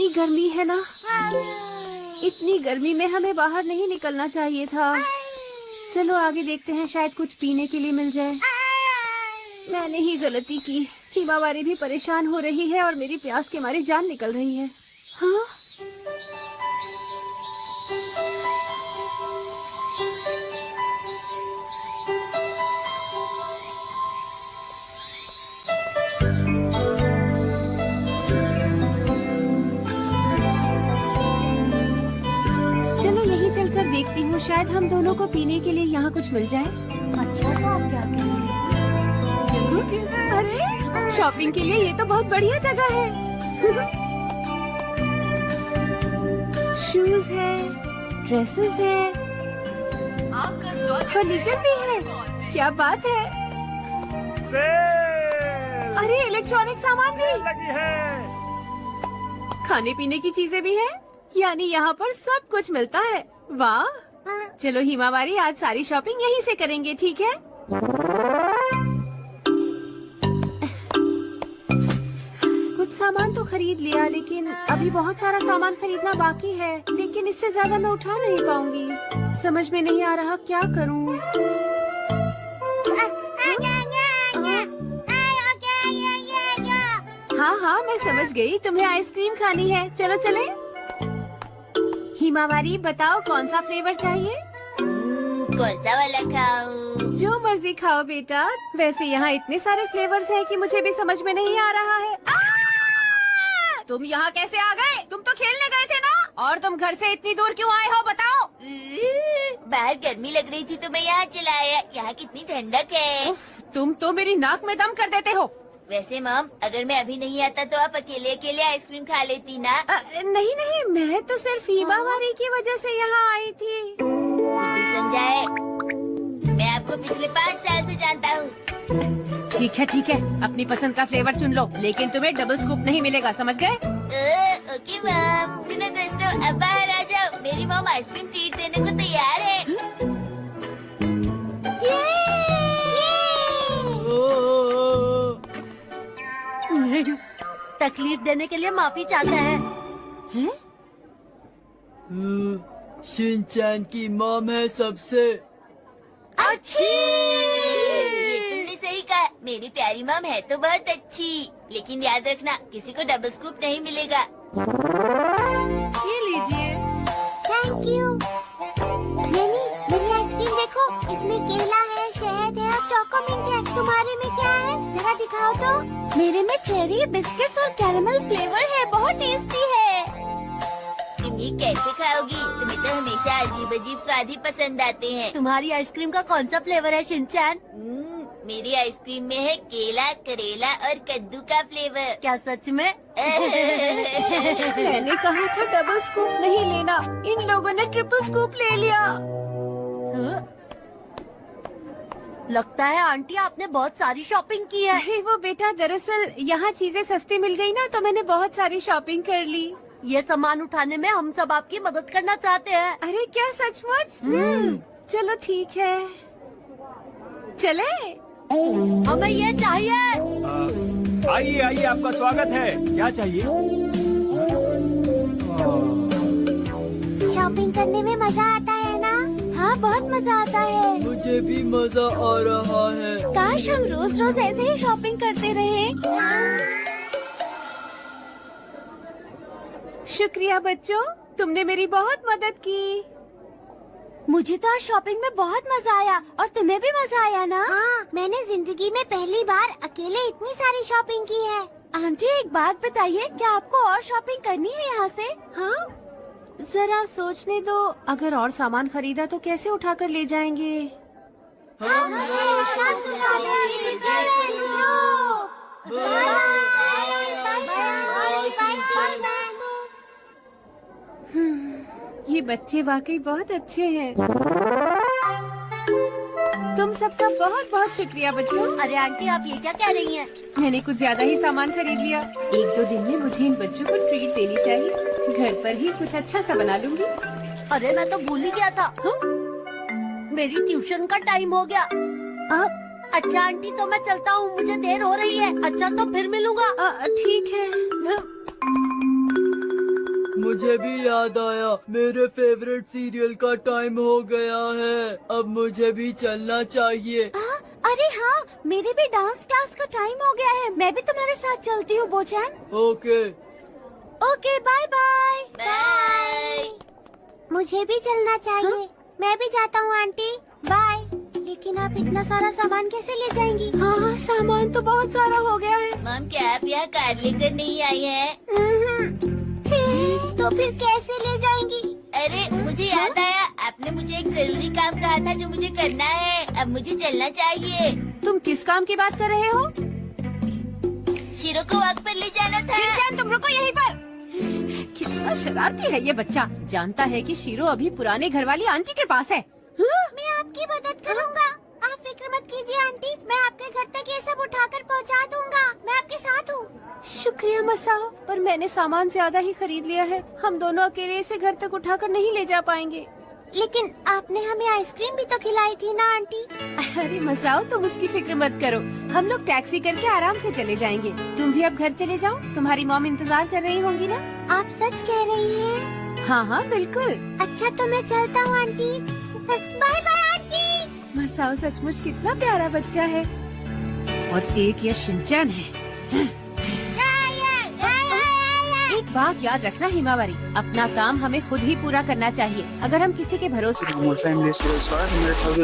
कितनी गर्मी है ना। इतनी गर्मी में हमें बाहर नहीं निकलना चाहिए था। चलो आगे देखते हैं, शायद कुछ पीने के लिए मिल जाए। मैंने ही गलती की। हिमावारी भी परेशान हो रही है और मेरी प्यास के मारे जान निकल रही है। हाँ? चलो यहीं चलकर देखती हूँ, शायद हम दोनों को पीने के लिए यहाँ कुछ मिल जाए। अच्छा, तो आप क्या कह रहे हैं? अरे शॉपिंग के लिए ये तो बहुत बढ़िया जगह है। शूज है, ड्रेसेस है, फर्नीचर भी है। क्या बात है। अरे इलेक्ट्रॉनिक सामान भी लगी है। खाने पीने की चीजें भी है, यानी यहाँ पर सब कुछ मिलता है। वाह, चलो हिमावारी, आज सारी शॉपिंग यहीं से करेंगे, ठीक है? कुछ सामान तो खरीद लिया, लेकिन अभी बहुत सारा सामान खरीदना बाकी है। लेकिन इससे ज्यादा मैं उठा नहीं पाऊंगी। समझ में नहीं आ रहा क्या करूं। हाँ हाँ, मैं समझ गई, तुम्हें आइसक्रीम खानी है। चलो चले। हिमावारी बताओ, कौन सा फ्लेवर चाहिए? कौन सा वाला खाऊं? जो मर्जी खाओ बेटा। वैसे यहाँ इतने सारे फ्लेवर्स हैं कि मुझे भी समझ में नहीं आ रहा है। तुम यहाँ कैसे आ गए? तुम तो खेलने गए थे ना? और तुम घर से इतनी दूर क्यों आए हो, बताओ? बाहर गर्मी लग रही थी तो मैं यहाँ चला आया। यहाँ कितनी ठंडक है। तुम तो मेरी नाक में दम कर देते हो। वैसे मॉम, अगर मैं अभी नहीं आता तो आप अकेले अकेले आइसक्रीम खा लेती ना। नहीं नहीं, मैं तो सिर्फ हिमावारी की वजह से यहाँ आई थी। खुद ही समझाए। मैं आपको पिछले 5 साल से जानता हूँ। ठीक है, अपनी पसंद का फ्लेवर चुन लो, लेकिन तुम्हें डबल स्कूप नहीं मिलेगा, समझ गए? Okay mom. सुनो दोस्तों, अब बाहर आ जाओ। मेरी मॉम आइसक्रीम ट्रीट देने को तैयार है। तकलीफ देने के लिए माफी चाहता है। शिनचैन की मॉम है सबसे अच्छी। ये तुमने सही कहा। मेरी प्यारी मॉम है तो बहुत अच्छी, लेकिन याद रखना, किसी को डबल स्कूप नहीं मिलेगा। ये लीजिए। Thank you. नैनी, मेरी आइसक्रीम देखो, इसमें केला है, शहद है और चोकोमिंट है। तुम्हारे में क्या है, जरा दिखाओ तो। मेरे में चेरी, बिस्किट्स और कैरेमल फ्लेवर है, बहुत टेस्टी है। तुम ये कैसे खाओगी? तुम्हें तो हमेशा अजीब अजीब स्वाद ही पसंद आते हैं। तुम्हारी आइसक्रीम का कौन सा फ्लेवर है शिनचैन? मेरी आइसक्रीम में है केला, करेला और कद्दू का फ्लेवर। क्या सच में? मैंने कहा था डबल स्कूप नहीं लेना, इन लोगों ने ट्रिपल स्कूप ले लिया। लगता है आंटी आपने बहुत सारी शॉपिंग की है। अरे वो बेटा, दरअसल यहाँ चीजें सस्ती मिल गई ना, तो मैंने बहुत सारी शॉपिंग कर ली। ये सामान उठाने में हम सब आपकी मदद करना चाहते हैं। अरे क्या, सचमुच? चलो ठीक है, चले। हमें ये चाहिए। आइए आइए, आपका स्वागत है। क्या चाहिए? शॉपिंग करने में मजा आता है ना? हाँ, बहुत मजा आता है। मुझे भी मजा आ रहा है। काश हम रोज रोज ऐसे ही शॉपिंग करते रहे। शुक्रिया बच्चों, तुमने मेरी बहुत मदद की। मुझे तो आज शॉपिंग में बहुत मजा आया, और तुम्हें भी मजा आया ना? हाँ, मैंने जिंदगी में पहली बार अकेले इतनी सारी शॉपिंग की है। आंटी, एक बात बताइए, क्या आपको और शॉपिंग करनी है यहाँ से? हाँ, जरा सोचने दो। अगर और सामान खरीदा तो कैसे उठा कर ले जाएंगे? ये बच्चे वाकई बहुत अच्छे हैं। तुम सबका बहुत बहुत शुक्रिया बच्चों। अरे आंटी, आप ये क्या कह रही हैं? मैंने कुछ ज्यादा ही सामान खरीद लिया। 1-2 दिन में मुझे इन बच्चों को ट्रीट देनी चाहिए। घर पर ही कुछ अच्छा सा बना लूंगी। अरे मैं तो भूल ही गया था। मेरी ट्यूशन का टाइम हो गया। अच्छा आंटी, तो मैं चलता हूँ, मुझे देर हो रही है। अच्छा, तो फिर मिलूंगा। ठीक है। मुझे भी याद आया, मेरे फेवरेट सीरियल का टाइम हो गया है। अब मुझे भी चलना चाहिए। अरे हाँ, मेरे भी डांस क्लास का टाइम हो गया है। मैं भी तुम्हारे साथ चलती हूँ बोचैन। Okay. Okay, bye bye. Bye. मुझे भी चलना चाहिए। मैं भी जाता हूँ आंटी, बाय। लेकिन आप इतना सारा सामान कैसे ले जाएंगी? हाँ, सामान तो बहुत सारा हो गया है। मम, क्या आप यहाँ कार लेकर नहीं आई हैं? तो फिर कैसे ले जाएंगी? अरे मुझे याद आया, आपने मुझे एक जरूरी काम कहा था जो मुझे करना है। अब मुझे चलना चाहिए। तुम किस काम की बात कर रहे हो? शीरो को वॉक पर ले जाना था। शिनचैन, तुम रुको यहीं पर। कितना शरारती है ये बच्चा। जानता है कि शीरो अभी पुराने घर वाली आंटी के पास है। मैं आपकी मदद करूँगा। आप फिक्र मत कीजिए आंटी, मैं आपके घर तक ये सब उठाकर पहुँचा दूँगा। मैं आपके साथ हूँ। शुक्रिया मसाओ, पर मैंने सामान ज्यादा ही खरीद लिया है। हम दोनों अकेले इसे घर तक उठाकर नहीं ले जा पाएंगे। लेकिन आपने हमें आइसक्रीम भी तो खिलाई थी ना आंटी? अरे मसाओ, तुम उसकी फिक्र मत करो। हम लोग टैक्सी करके आराम से चले जाएंगे। तुम भी अब घर चले जाओ, तुम्हारी मॉम इंतजार कर रही होंगी ना? आप सच कह रही हैं? हाँ हाँ बिल्कुल। अच्छा तो मैं चलता हूँ aunty. Bye bye aunty. Masao सचमुच कितना प्यारा बच्चा है। और एक ये शिनचैन है। एक बात याद रखना हिमावरी, अपना काम हमें खुद ही पूरा करना चाहिए। अगर हम किसी के भरोसे